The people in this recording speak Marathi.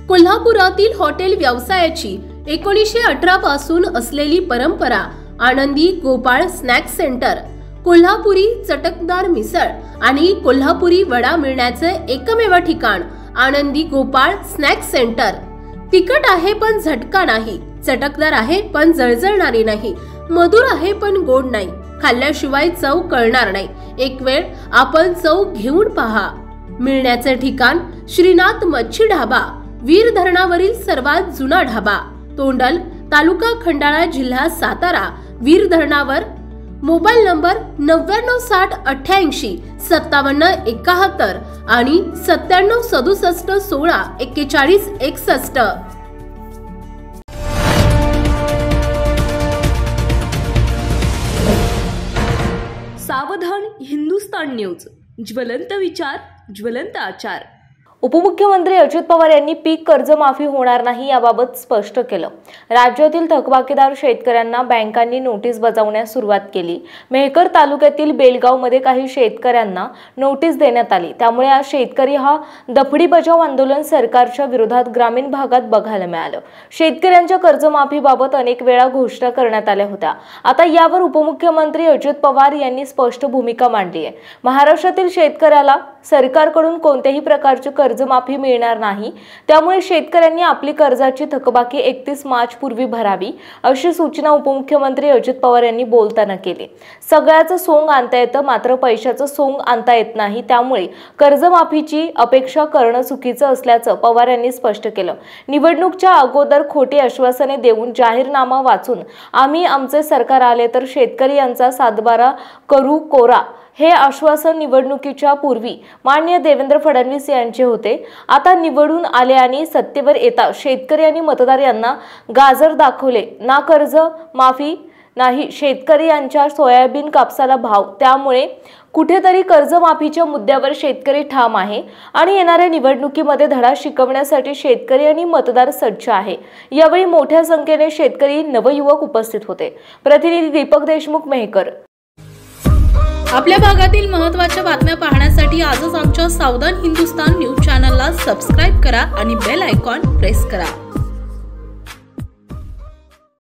कोल्हापुरातील हॉटेल व्यवसायाची 1918 पासून असलेली परंपरा आनंदी गोपाळ स्नॅक्स सेंटर, कोल्हापुरी चटकदार मिसळ आणि कोल्हापुरी वडा मिळण्याचे एकमेव ठिकाण आनंदी गोपाळ स्नॅक्स सेंटर। तिखट आहे पण झटका नाही, चटकदार आहे पण जळजळणारी नाही, मधुर आहे पण गोड नाही, खाल्ल्याशिवाय चव कळणार नाही। एक वेळ आपण चव घेऊन पहा। मिळण्याचे ठिकाण श्रीनाथ मच्छी ढाबा, वीर धरणावरील सर्वात जुना ढाबा, तोंडल, तालुका खंडाळा, जिल्हा सातारा। वीर धरणावर। मोबाईल नंबर 9968855771 आणि 9767164161। सावधान हिंदुस्तान न्यूज, ज्वलंत विचार, ज्वलंत आचार। उपमुख्यमंत्री अजित पवार यांनी पीक कर्जमाफी होणार नाही याबाबत स्पष्ट केलं। राज्यातील थकबाकीदार शेतकऱ्यांना बँकांनी नोटीस बजावण्यास सुरुवात केली। मेहकर तालुक्यातील बेलगावमध्ये काही शेतकऱ्यांना नोटीस देण्यात आली, त्यामुळे आज शेतकरी हा दफडी बजाव आंदोलन सरकारच्या विरोधात ग्रामीण भागात बघायला मिळालं। शेतकऱ्यांच्या कर्जमाफीबाबत अनेक वेळा घोषणा करण्यात आल्या होत्या। आता यावर उपमुख्यमंत्री अजित पवार यांनी स्पष्ट भूमिका मांडली आहे। महाराष्ट्रातील शेतकऱ्याला सरकारकडून कोणत्याही प्रकारची कर्जमाफी मिळणार नाही, त्यामुळे शेतकऱ्यांनी आपली कर्जाची थकबाकी 31 मार्च पूर्वी भरावी, अशी सूचना उपमुख्यमंत्री अजित पवार यांनी बोलताना केली। सगळ्याचं सोंग आणता येतं, मात्र पैशाचं सोंग आणता येत नाही, त्यामुळे कर्जमाफीची अपेक्षा करणं चुकीचं असल्याचं पवार यांनी स्पष्ट केलं। निवडणूकच्या अगोदर खोटी आश्वासने देऊन जाहीरनामा वाचून आम्ही आमचे सरकार आले तर शेतकरी यांचा सातबारा करू कोरा, हे आश्वासन निवडणुकीच्या पूर्वी माननीय देवेंद्र फडणवीस यांचे होते। आता निवडून आले आणि सत्तेवर येता शेतकरी आणि मतदार यांना गाजर दाखवले ना कर्ज माफी नाही शेतकरी यांच्या सोयाबीन कापसाला भाव, त्यामुळे कुठेतरी कर्जमाफीच्या मुद्द्यावर शेतकरी ठाम आहे आणि येणाऱ्या निवडणुकीमध्ये धडा शिकवण्यासाठी शेतकरी आणि मतदार सज्ज आहे। यावेळी मोठ्या संख्येने शेतकरी नवयुवक उपस्थित होते। प्रतिनिधी दीपक देशमुख, मेहकर। आपल्या भागातील महत्त्वाच्या बातम्या पाहण्यासाठी आजच आमच्या सावधान हिंदुस्तान न्यूज चॅनलला सबस्क्राइब करा आणि बेल आयकॉन प्रेस करा।